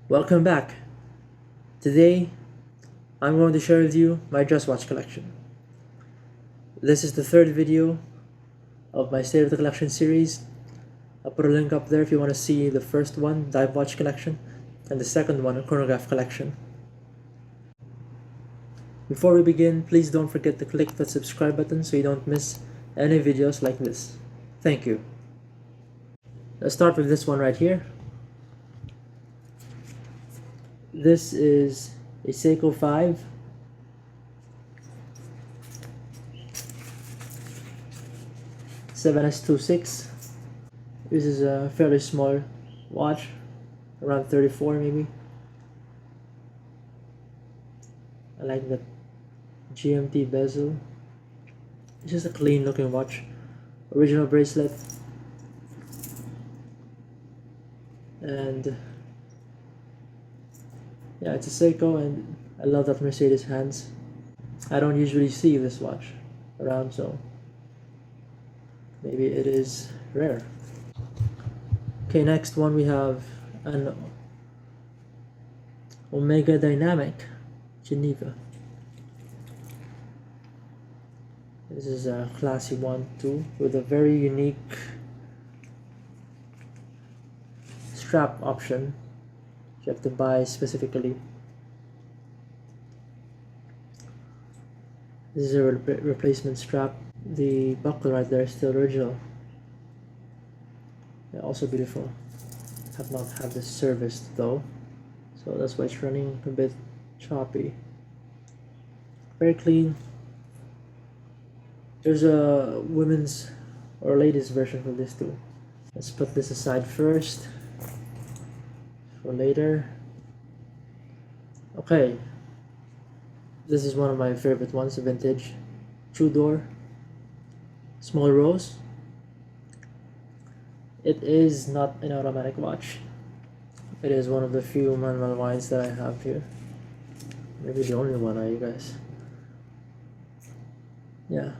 Welcome back. Today, I'm going to share with you my dress watch collection. This is the third video of my State of the Collection series. I'll put a link up there if you want to see the first one, dive watch collection, and the second one, a chronograph collection. Before we begin, please don't forget to click the subscribe button so you don't miss any videos like this. Thank you. Let's start with this one right here. This is a Seiko 5. (7S26). This is a fairly small watch, around 34 maybe. I like the GMT bezel. It's just a clean looking watch. Original bracelet. And yeah, it's a Seiko, and I love that Mercedes hands. I don't usually see this watch around, so maybe it is rare. Okay, next one we have an Omega Dynamic Geneva. This is a classy one too, with a very unique strap option. You have to buy specifically. This is a replacement strap. The buckle right there is still original. Yeah, also beautiful. Have not had this serviced though, so that's why it's running a bit choppy. Very clean. There's a women's or ladies version for this too. Let's put this aside first for later. Okay, this is one of my favorite ones, a vintage Tudor small rose. It is not an automatic watch. It is one of the few manual wines that I have here. Maybe the only one, you guys. Yeah,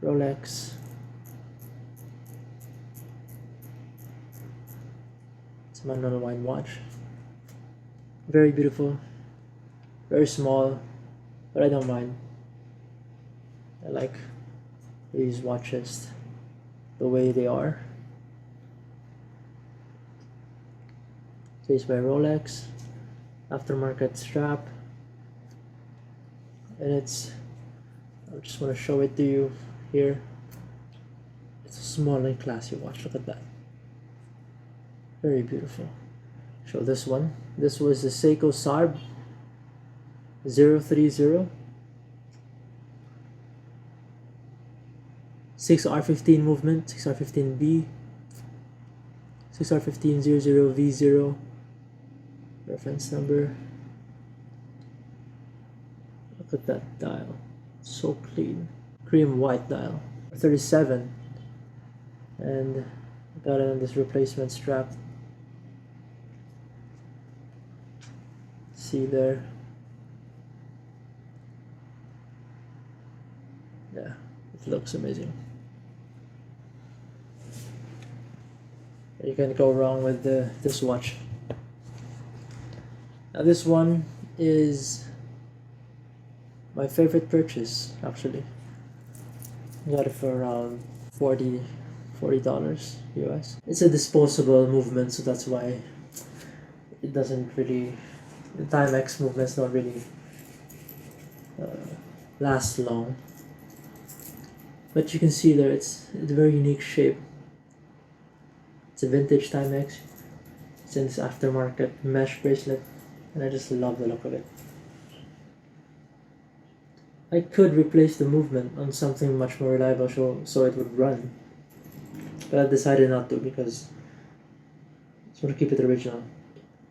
Rolex. It's a manual wine watch. Very beautiful, very small, but I don't mind. I like these watches the way they are. Placed by Rolex, aftermarket strap, and it's, I just want to show it to you here. It's a small and classy watch. Look at that, very beautiful. Show this one. This was the Seiko SARB 030, 6R15 movement, 6R15B, 6R1500V0 reference number. Look at that dial, so clean, cream white dial. 37, and got it on this replacement strap. See there. Yeah, it looks amazing. You can't go wrong with this watch. Now this one is my favorite purchase, actually. Got it for around $40 US. It's a disposable movement, so that's why it doesn't really, the Timex movements don't really last long. But you can see there, it's a very unique shape. It's a vintage Timex. It's in this aftermarket mesh bracelet, and I just love the look of it. I could replace the movement on something much more reliable so it would run, but I decided not to because I just want to keep it original.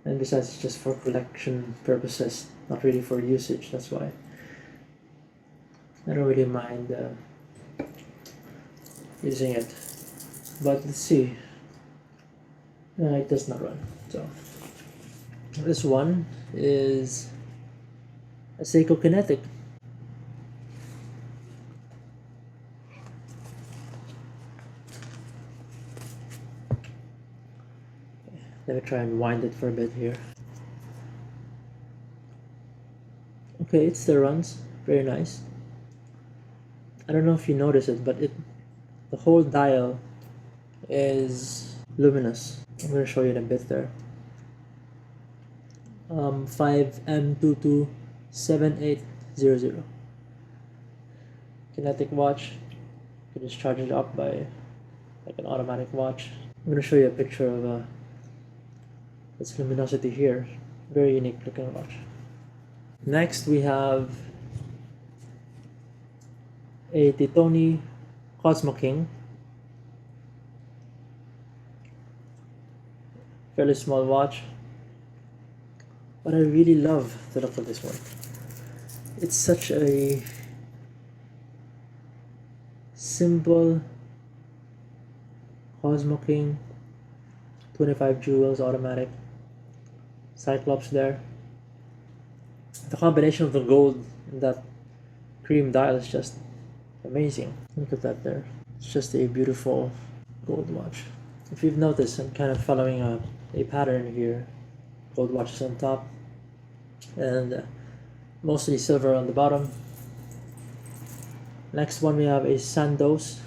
And besides, it's just for collection purposes, not really for usage. That's why I don't really mind using it. But let's see. It does not run. So this one is a Seiko Kinetic. Let me try and wind it for a bit here. Okay, it still runs. Very nice. I don't know if you notice it, but the whole dial is luminous. I'm going to show you in a bit there. 5M227800. Kinetic watch. You can just charge it up by like an automatic watch. I'm going to show you a picture of its luminosity here. Very unique looking watch. Next we have a Titoni Cosmo King. Fairly small watch. But I really love the look of this one. It's such a simple Cosmo King, 25 jewels, automatic, Cyclops there. The combination of the gold and that cream dial is just amazing. Look at that there. It's just a beautiful gold watch. If you've noticed, I'm kind of following a pattern here. Gold watches on top and mostly silver on the bottom. Next one we have a Sandoz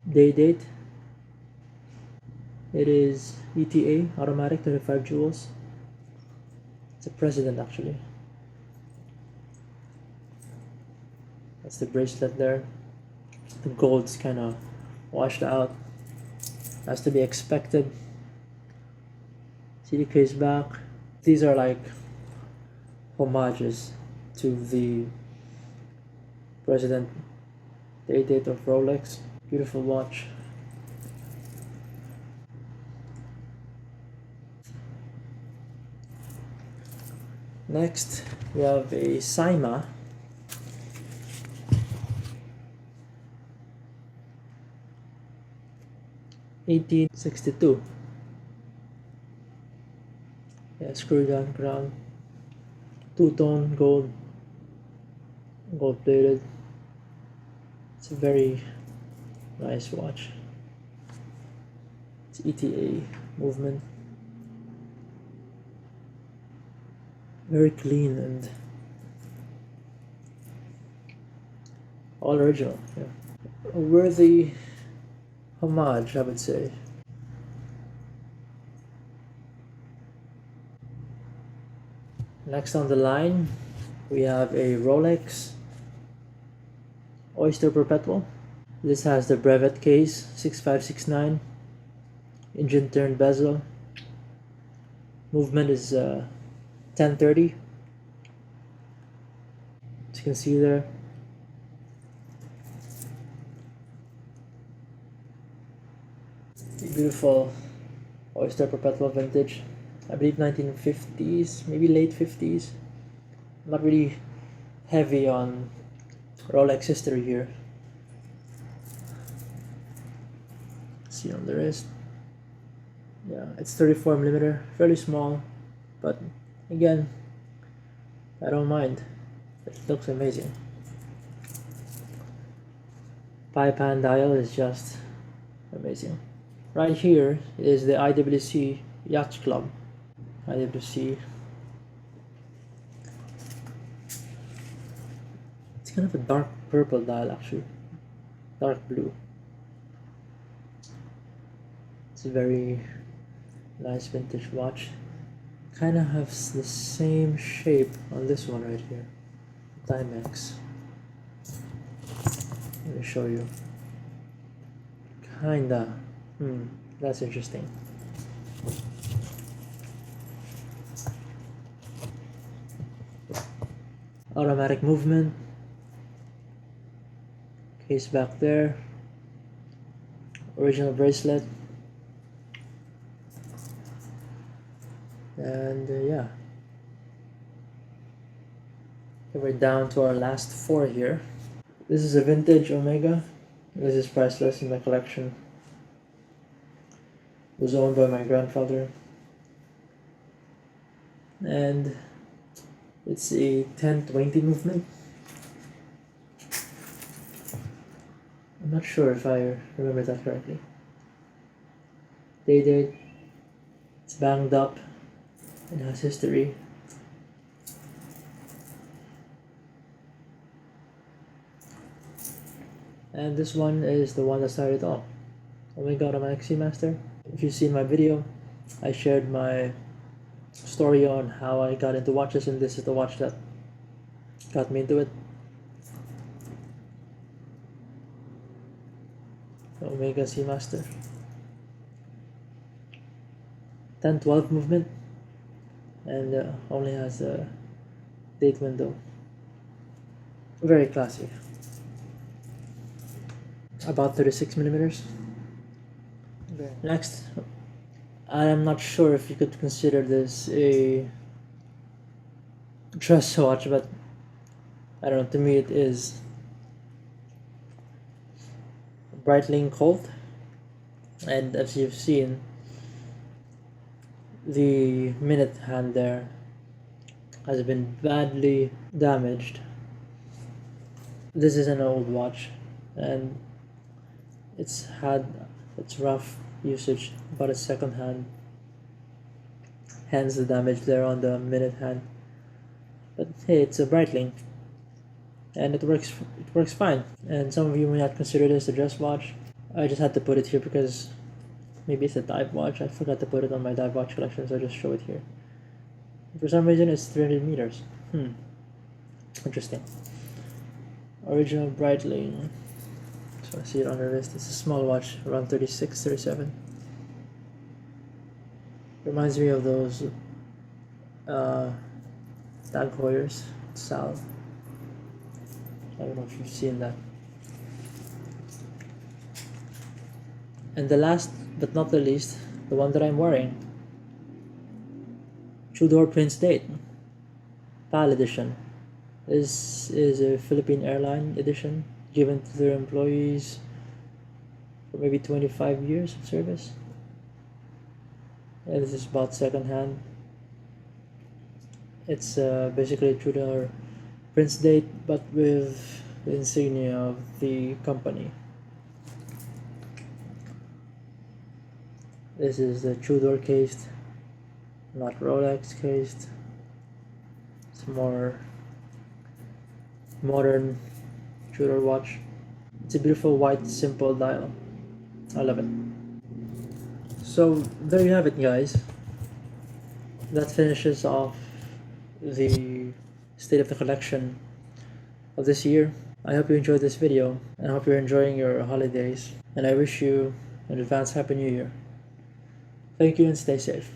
day date. It is ETA, automatic, 25 jewels. It's a president actually. That's the bracelet there. The gold's kind of washed out. Has to be expected. See the case back. These are like homages to the president day date of Rolex. Beautiful watch. Next we have a Saima. $1862. Yeah, screw down crown. Two-tone gold. Gold plated. It's a very nice watch. It's ETA movement. Very clean and all original. Yeah. A worthy homage, I would say. Next on the line, we have a Rolex Oyster Perpetual. This has the brevet case, 6569, engine turned bezel. Movement is 1030. As you can see there. Beautiful Oyster Perpetual vintage. I believe 1950s, maybe late 50s. Not really heavy on Rolex history here. See on the wrist. Yeah, it's 34mm, fairly small, but again, I don't mind. It looks amazing. Pan dial is just amazing. Right here is the IWC Yacht Club. IWC. It's kind of a dark purple dial actually. Dark blue. It's a very nice vintage watch. Kind of has the same shape on this one right here. Timex. Let me show you. Kinda. That's interesting. Automatic movement. Case back there. Original bracelet. And yeah. Okay, we're down to our last four here. This is a vintage Omega. This is priceless in my collection. It was owned by my grandfather. And it's a 1020 movement. I'm not sure if I remember that correctly. Day date. It's banged up. It has history. And this one is the one that started it all. Omega Automatic Seamaster. If you've seen my video, I shared my story on how I got into watches, and this is the watch that got me into it. Omega Seamaster. 10-12 movement, and only has a date window. Very classy. About 36 millimeters. Okay. Next, I'm not sure if you could consider this a dress watch, but I don't know, to me it is. Breitling Colt, and as you've seen, the minute hand there has been badly damaged. This is an old watch, and it's had its rough usage, about a second hand, hence the damage there on the minute hand. But hey, it's a Breitling, and it works fine. And some of you may not consider this a dress watch. I just had to put it here because maybe it's a dive watch. I forgot to put it on my dive watch collection, so I just show it here. For some reason it's 300 meters. Interesting. Original Breitling. So I see it on the wrist. It's a small watch, around 36, 37. Reminds me of those Tag Heuers, Sal. I don't know if you've seen that. And the last but not the least, the one that I'm wearing, Tudor Prince Date, PAL edition. This is a Philippine airline edition given to their employees for maybe 25 years of service. And this is bought second hand. It's basically a Tudor Prince Date, but with the insignia of the company. This is the Tudor cased, not Rolex cased. It's more modern Tudor watch. It's a beautiful white simple dial. I love it. So there you have it, guys. That finishes off the state of the collection of this year. I hope you enjoyed this video, and I hope you're enjoying your holidays, and I wish you an advance Happy New Year. Thank you and stay safe.